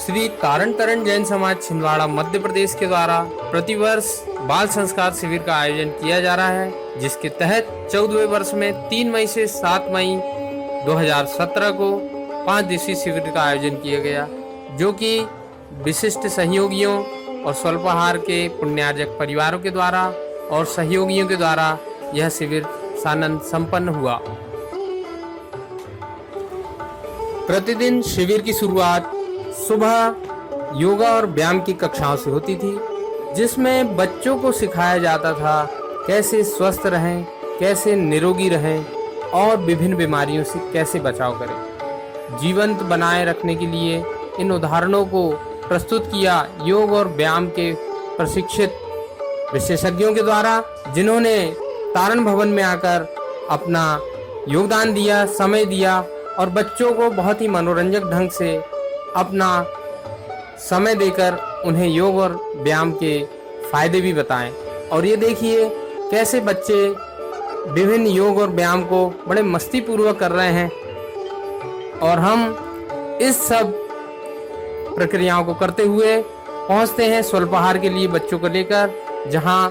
श्री तारण तरण जैन समाज छिंदवाड़ा मध्य प्रदेश के द्वारा प्रतिवर्ष बाल संस्कार शिविर का आयोजन किया जा रहा है, जिसके तहत 14वें वर्ष में 3 मई से 7 मई 2017 को 5 दिवसीय शिविर का आयोजन किया गया, जो कि विशिष्ट सहयोगियों और स्वल्पाहार के पुण्यार्जक परिवारों के द्वारा और सहयोगियों के द्वारा यह शिविर सानंद संपन्न हुआ। प्रतिदिन शिविर की शुरुआत सुबह योगा और व्यायाम की कक्षाओं से होती थी, जिसमें बच्चों को सिखाया जाता था कैसे स्वस्थ रहें, कैसे निरोगी रहें और विभिन्न बीमारियों से कैसे बचाव करें। जीवंत बनाए रखने के लिए इन उदाहरणों को प्रस्तुत किया योग और व्यायाम के प्रशिक्षित विशेषज्ञों के द्वारा, जिन्होंने तारण भवन में आकर अपना योगदान दिया, समय दिया और बच्चों को बहुत ही मनोरंजक ढंग से अपना समय देकर उन्हें योग और व्यायाम के फायदे भी बताएं। और ये देखिए कैसे बच्चे विभिन्न योग और व्यायाम को बड़े मस्ती पूर्वक कर रहे हैं, और हम इस सब प्रक्रियाओं को करते हुए पहुंचते हैं स्वल्पाहार के लिए बच्चों को लेकर, जहां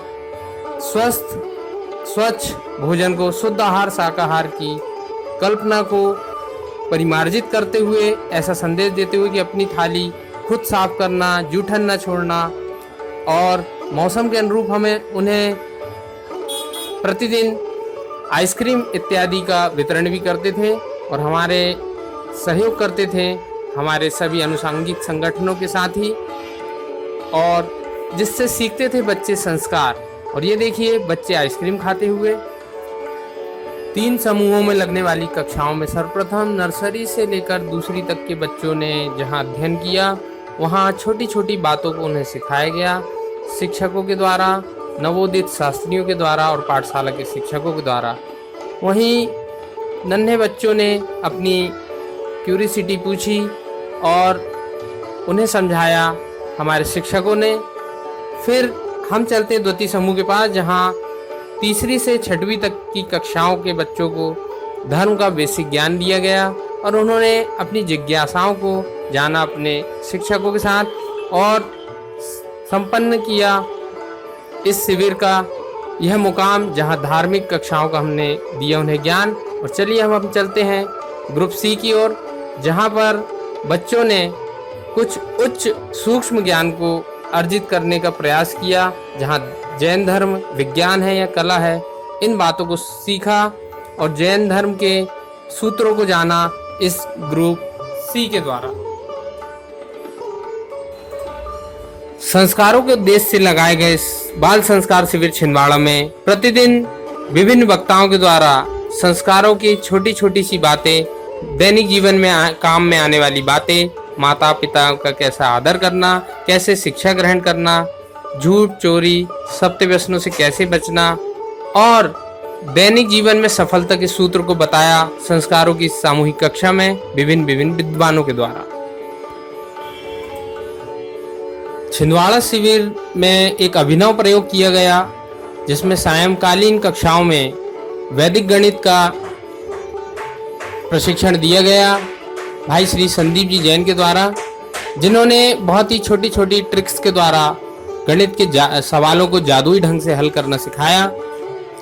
स्वस्थ स्वच्छ भोजन को, शुद्ध आहार शाकाहार की कल्पना को परिमार्जित करते हुए, ऐसा संदेश देते हुए कि अपनी थाली खुद साफ करना, जूठन न छोड़ना, और मौसम के अनुरूप हमें उन्हें प्रतिदिन आइसक्रीम इत्यादि का वितरण भी करते थे और हमारे सहयोग करते थे हमारे सभी अनुषांगिक संगठनों के साथ ही, और जिससे सीखते थे बच्चे संस्कार। और ये देखिए बच्चे आइसक्रीम खाते हुए 3 समूहों में लगने वाली कक्षाओं में सर्वप्रथम नर्सरी से लेकर दूसरी तक के बच्चों ने जहां अध्ययन किया, वहां छोटी छोटी बातों को उन्हें सिखाया गया, शिक्षकों के द्वारा, नवोदित शास्त्रियों के द्वारा और पाठशाला के शिक्षकों के द्वारा। वहीं नन्हे बच्चों ने अपनी क्यूरियोसिटी पूछी और उन्हें समझाया हमारे शिक्षकों ने। फिर हम चलते द्वितीय समूह के पास, जहां तीसरी से 6वीं तक की कक्षाओं के बच्चों को धर्म का बेसिक ज्ञान दिया गया और उन्होंने अपनी जिज्ञासाओं को जाना अपने शिक्षकों के साथ और संपन्न किया इस शिविर का यह मुकाम, जहां धार्मिक कक्षाओं का हमने दिया उन्हें ज्ञान। और चलिए हम चलते हैं ग्रुप सी की ओर, जहां पर बच्चों ने कुछ उच्च सूक्ष्म ज्ञान को अर्जित करने का प्रयास किया, जहां जैन धर्म विज्ञान है या कला है, इन बातों को सीखा और जैन धर्म के सूत्रों को जाना इस ग्रुप सी के द्वारा। संस्कारों के उद्देश्य से लगाए गए बाल संस्कार शिविर छिंदवाड़ा में प्रतिदिन विभिन्न वक्ताओं के द्वारा संस्कारों की छोटी छोटी सी बातें, दैनिक जीवन में काम में आने वाली बातें, माता पिता का कैसा आदर करना, कैसे शिक्षा ग्रहण करना, झूठ चोरी सत्य व्यसनों से कैसे बचना, और दैनिक जीवन में सफलता के सूत्र को बताया संस्कारों की सामूहिक कक्षा में विभिन्न विद्वानों के द्वारा। छिंदवाड़ा शिविर में एक अभिनव प्रयोग किया गया, जिसमें सायंकालीन कक्षाओं में वैदिक गणित का प्रशिक्षण दिया गया भाई श्री संदीप जी जैन के द्वारा, जिन्होंने बहुत ही छोटी छोटी ट्रिक्स के द्वारा गणित के सवालों को जादुई ढंग से हल करना सिखाया।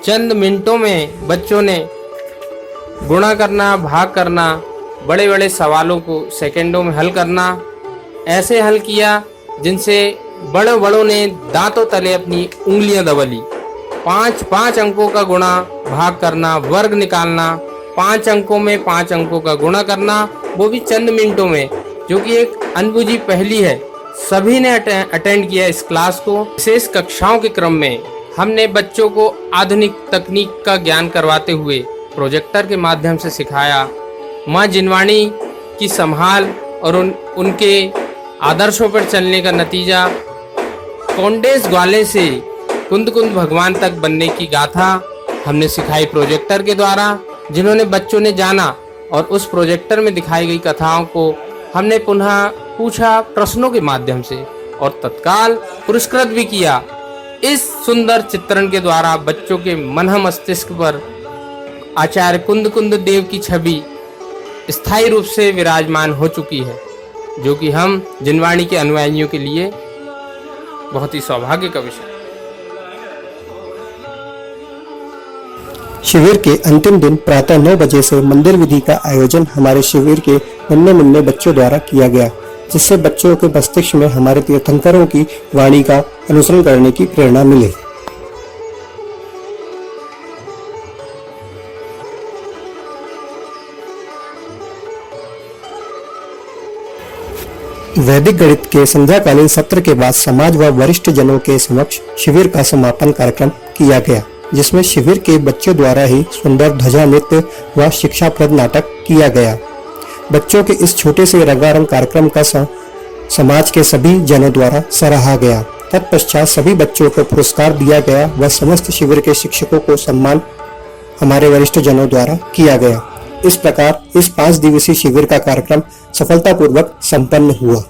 चंद मिनटों में बच्चों ने गुणा करना, भाग करना, बड़े बड़े सवालों को सेकंडों में हल करना ऐसे हल किया जिनसे बड़ों ने दांतों तले अपनी उंगलियां दबा 5 अंकों का गुणा भाग करना, वर्ग निकालना, 5 अंकों में 5 अंकों का गुणा करना, वो भी चंद मिनटों में, जो कि एक अनबुझी पहेली है। सभी ने अटेंड किया इस क्लास को। विशेष कक्षाओं के क्रम में हमने बच्चों को आधुनिक तकनीक का ज्ञान करवाते हुए प्रोजेक्टर के माध्यम से सिखाया माँ जिनवाणी की संभाल और उनके आदर्शों पर चलने का नतीजा, कौंडेस ग्वाले से कुंद कुंद भगवान तक बनने की गाथा हमने सिखाई प्रोजेक्टर के द्वारा, जिन्होंने बच्चों ने जाना और उस प्रोजेक्टर में दिखाई गई कथाओं को हमने पुनः पूछा प्रश्नों के माध्यम से और तत्काल पुरस्कृत भी किया। इस सुंदर चित्रण के द्वारा बच्चों के मन मस्तिष्क पर आचार्य कुंद कुंद देव की छवि स्थायी रूप से विराजमान हो चुकी है। जो कि हम जिनवाणी के अनुयायियों के लिए बहुत ही सौभाग्य का विषय है। शिविर के अंतिम दिन प्रातः 9 बजे से मंदिर विधि का आयोजन हमारे शिविर के नन्हे मुन्ने बच्चों द्वारा किया गया, जिससे बच्चों के मस्तिष्क में हमारे तीर्थंकरों की वाणी का अनुसरण करने की प्रेरणा मिले। वैदिक गणित के संध्याकालीन सत्र के बाद समाज व वरिष्ठ जनों के समक्ष शिविर का समापन कार्यक्रम किया गया, जिसमें शिविर के बच्चों द्वारा ही सुंदर ध्वजा नृत्य व शिक्षाप्रद नाटक किया गया। बच्चों के इस छोटे से रंगारंग कार्यक्रम का समाज के सभी जनों द्वारा सराहा गया। तत्पश्चात सभी बच्चों को पुरस्कार दिया गया व समस्त शिविर के शिक्षकों को सम्मान हमारे वरिष्ठ जनों द्वारा किया गया। इस प्रकार इस 5 दिवसीय शिविर का कार्यक्रम सफलतापूर्वक संपन्न हुआ।